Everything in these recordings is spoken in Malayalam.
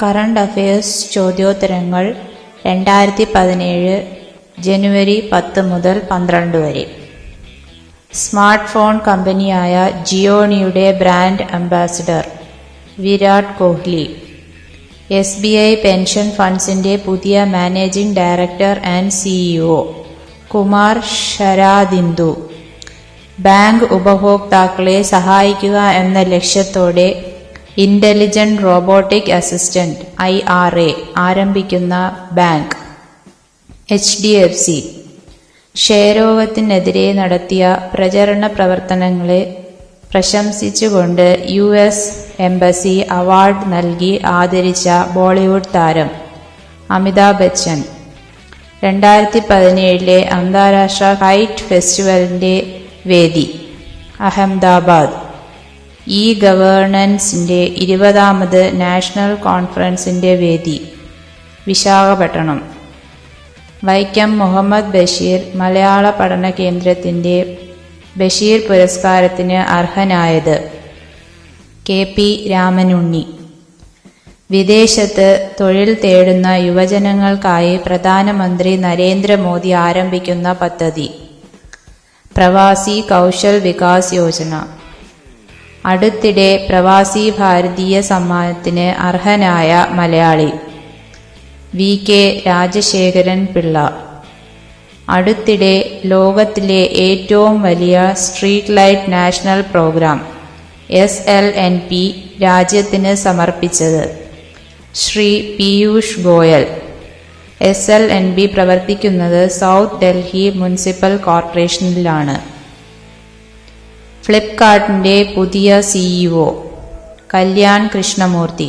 കറണ്ട് അഫയേഴ്സ് ചോദ്യോത്തരങ്ങൾ 2017 ജനുവരി 10 മുതൽ 12 വരെ. സ്മാർട്ട് ഫോൺ കമ്പനിയായ ജിയോണിയുടെ brand ambassador Virat Kohli. SBI pension ഫണ്ട്സിന്റെ പുതിയ managing director and CEO Kumar Sharadindu. Bank ഉപഭോക്താക്കളെ സഹായിക്കുക എന്ന ലക്ഷ്യത്തോടെ ഇന്റലിജന്റ് റോബോട്ടിക് അസിസ്റ്റന്റ് IRA ആരംഭിക്കുന്ന ബാങ്ക്. HDFC ക്ഷയരോഗത്തിനെതിരെ നടത്തിയ പ്രചരണ പ്രവർത്തനങ്ങളെ പ്രശംസിച്ചുകൊണ്ട് US എംബസി അവാർഡ് നൽകി ആദരിച്ച ബോളിവുഡ് താരം അമിതാഭ് ബച്ചൻ. 2017 അന്താരാഷ്ട്ര കൈറ്റ് ഫെസ്റ്റിവലിന്റെ വേദി അഹമ്മദാബാദ്. ഗവേണൻസിന്റെ 20ാമത് നാഷണൽ കോൺഫറൻസിന്റെ വേദി വിശാഖപട്ടണം. വൈക്കം മുഹമ്മദ് ബഷീർ മലയാള പഠന കേന്ദ്രത്തിന്റെ ബഷീർ പുരസ്കാരത്തിന് അർഹനായത് KP രാമനുണ്ണി. വിദേശത്ത് തൊഴിൽ തേടുന്ന യുവജനങ്ങൾക്കായി പ്രധാനമന്ത്രി നരേന്ദ്രമോദി ആരംഭിക്കുന്ന പദ്ധതി പ്രവാസി കൗശൽ വികാസ് യോജന. അടുത്തിടെ പ്രവാസി ഭാരതീയ സമ്മാനത്തിന് അർഹനായ മലയാളി VK രാജശേഖരൻ പിള്ള. അടുത്തിടെ ലോകത്തിലെ ഏറ്റവും വലിയ street light national program SLNP രാജ്യത്തിന് സമർപ്പിച്ചത് ശ്രീ പീയൂഷ് ഗോയൽ. SLNP പ്രവർത്തിക്കുന്നത് സൗത്ത് ഡൽഹി മുനിസിപ്പൽ കോർപ്പറേഷനിലാണ്. ഫ്ലിപ്കാർട്ടിന്റെ പുതിയ CEO കല്യാൺ കൃഷ്ണമൂർത്തി.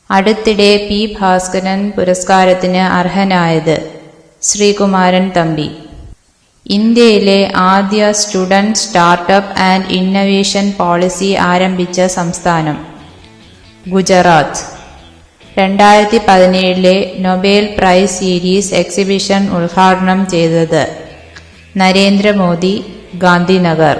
അടുത്തിടെ P ഭാസ്കരൻ പുരസ്കാരത്തിന് അർഹനായത് ശ്രീകുമാരൻ തമ്പി. ഇന്ത്യയിലെ ആദ്യ student startup and innovation policy ആരംഭിച്ച സംസ്ഥാനം Gujarat. 2017 Nobel prize series exhibition ഉദ്ഘാടനം ചെയ്തത് നരേന്ദ്രമോദി, ഗാന്ധിനഗർ.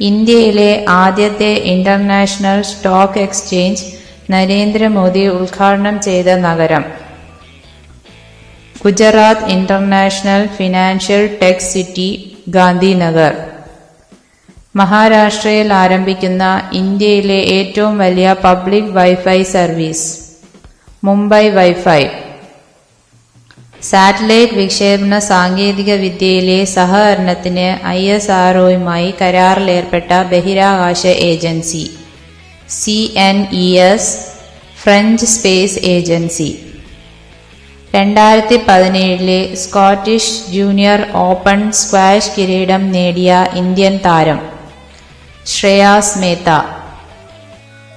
ഇന്ത്യയിലെ ആദ്യത്തെ ഇന്റർനാഷണൽ സ്റ്റോക്ക് എക്സ്ചേഞ്ച് നരേന്ദ്രമോദി ഉദ്ഘാടനം ചെയ്ത നഗരം Gujarat international financial tech city, Gandhinagar. മഹാരാഷ്ട്രയിൽ ആരംഭിക്കുന്ന ഇന്ത്യയിലെ ഏറ്റവും വലിയ public wifi service Mumbai wifi. Satellite വിക്ഷേപണ സാങ്കേതിക വിദ്യയിലെ സഹകരണത്തിന് ISROയുമായി കരാറിലേർപ്പെട്ട ബഹിരാകാശ agency CNES, French space agency. 2017 Scottish junior open squash കിരീടം നേടിയ ഇന്ത്യൻ താരം ശ്രേയാസ് മേത്ത.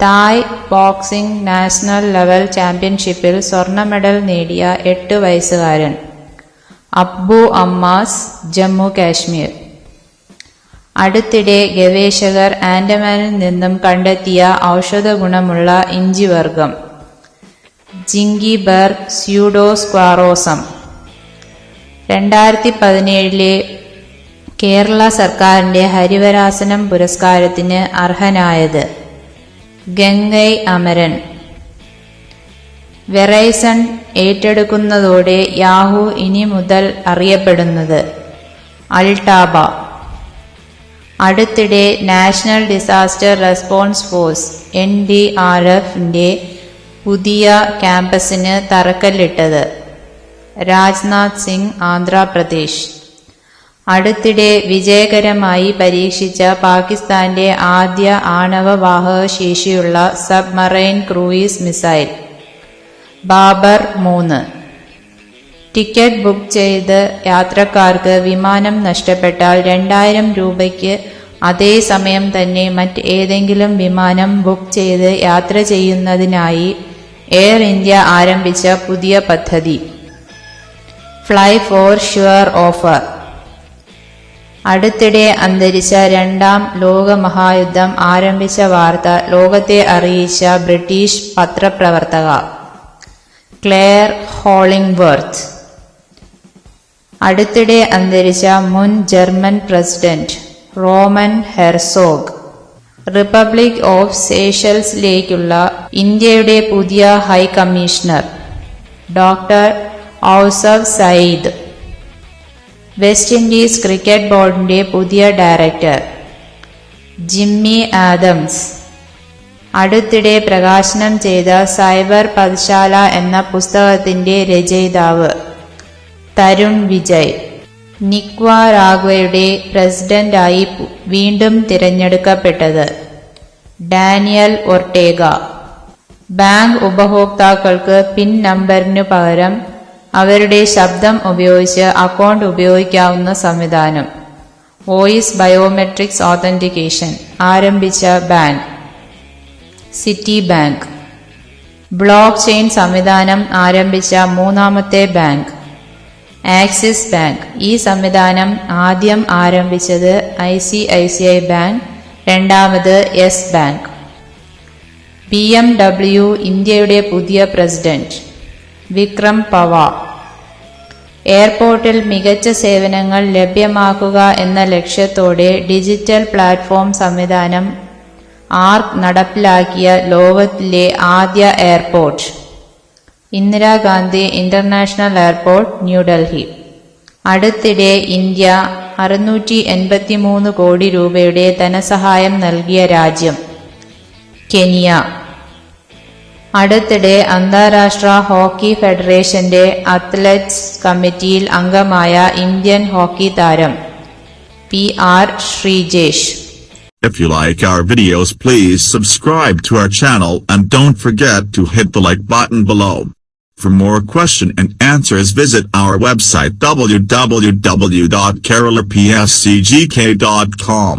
തായ് ബോക്സിംഗ് നാഷണൽ ലെവൽ ചാമ്പ്യൻഷിപ്പിൽ സ്വർണ്ണ മെഡൽ നേടിയ 8 വയസ്സുകാരൻ അബ്ബു അമ്മാസ്, ജമ്മു കാശ്മീർ. അടുത്തിടെ ഗവേഷകർ ആൻഡമാനിൽ നിന്നും കണ്ടെത്തിയ ഔഷധ ഗുണമുള്ള ഇഞ്ചി വർഗം ജിങ്കിബെർഗ് സ്യൂഡോസ്ക്വാറോസം. 2017 കേരള സർക്കാരിന്റെ ഹരിവരാസനം പുരസ്കാരത്തിന് അർഹനായത് ഗംഗൈ അമരൻ. വെറൈസൺ ഏറ്റെടുക്കുന്നതോടെ യാഹൂ ഇനി മുതൽ അറിയപ്പെടുന്നത് അൽട്ടാബ. അടുത്തിടെ നാഷണൽ ഡിസാസ്റ്റർ റെസ്പോൺസ് ഫോഴ്സ് NDRFന്റെ പുതിയ ക്യാമ്പസിന് തറക്കല്ലിട്ടത് രാജ്നാഥ് സിംഗ്, ആന്ധ്രാപ്രദേശ്. അടുത്തിടെ വിജയകരമായി പരീക്ഷിച്ച പാകിസ്ഥാന്റെ ആദ്യ ആണവവാഹക ശേഷിയുള്ള submarine cruise missile Babar 3. Ticket book ചെയ്ത് യാത്രക്കാർക്ക് വിമാനം നഷ്ടപ്പെട്ടാൽ 2000 രൂപയ്ക്ക് അതേ സമയം തന്നെ മറ്റ് ഏതെങ്കിലും വിമാനം ബുക്ക് ചെയ്ത് യാത്ര ചെയ്യുന്നതിനായി എയർ ഇന്ത്യ ആരംഭിച്ച പുതിയ പദ്ധതി ഫ്ലൈ ഫോർ ഷുവർ ഓഫർ. അടുത്തിടെ അന്തരിച്ച 2ാം ലോകമഹായുദ്ധം ആരംഭിച്ച വാർത്ത ലോകത്തെ അറിയിച്ച ബ്രിട്ടീഷ് പത്രപ്രവർത്തക ക്ലെയർ ഹോളിംഗ്വർത്ത്. അടുത്തിടെ അന്തരിച്ച മുൻ German president Roman Herzog. Republic of സേഷൽസിലേക്കുള്ള ഇന്ത്യയുടെ പുതിയ high commissioner doctor Ausaf Sayeed. West Indies cricket ബോർഡിന്റെ പുതിയ ഡയറക്ടർ ജിമ്മി ആദംസ്. അടുത്തിടെ പ്രകാശനം ചെയ്ത സൈബർ പദ്ശാല എന്ന പുസ്തകത്തിന്റെ രചയിതാവ് തരുൺ വിജയ്. നിക്വാരാഗ്വയുടെ പ്രസിഡന്റായി വീണ്ടും തിരഞ്ഞെടുക്കപ്പെട്ടത് ഡാനിയൽ ഒർട്ടേഗ. ബാങ്ക് ഉപഭോക്താക്കൾക്ക് പിൻ നമ്പറിനു പകരം അവരുടെ ശബ്ദം ഉപയോഗിച്ച് അക്കൗണ്ട് ഉപയോഗിക്കാവുന്ന സംവിധാനം വോയിസ് ബയോമെട്രിക്സ് ഓതന്റിക്കേഷൻ ആരംഭിച്ച bank city bank. Block chain സംവിധാനം ആരംഭിച്ച മൂന്നാമത്തെ ബാങ്ക് ആക്സിസ് ബാങ്ക്. ഈ സംവിധാനം ആദ്യം ആരംഭിച്ചത് ICICI ബാങ്ക്, രണ്ടാമത് യെസ് ബാങ്ക്. BMW ഇന്ത്യയുടെ പുതിയ പ്രസിഡന്റ് വിക്രം പവാർ. എയർപോർട്ടിൽ മികച്ച സേവനങ്ങൾ ലഭ്യമാക്കുക എന്ന ലക്ഷ്യത്തോടെ ഡിജിറ്റൽ പ്ലാറ്റ്ഫോം സംവിധാനം ആർക്ക് നടപ്പിലാക്കിയ ലോകത്തിലെ ആദ്യ airport Indira Gandhi international airport, New Delhi. അടുത്തിടെ ഇന്ത്യ 683 കോടി രൂപയുടെ ധനസഹായം നൽകിയ രാജ്യം കെനിയ. അടുത്തിടെ അന്താരാഷ്ട്ര ഹോക്കി ഫെഡറേഷന്റെ അത്ലറ്റ്സ് കമ്മിറ്റിയിൽ അംഗമായ ഇന്ത്യൻ ഹോക്കി താരം PR Sreejesh. If you like our videos, please subscribe to our channel and don't forget to hit the like button below. For more question and answers, visit our website www.keralapscgk.com.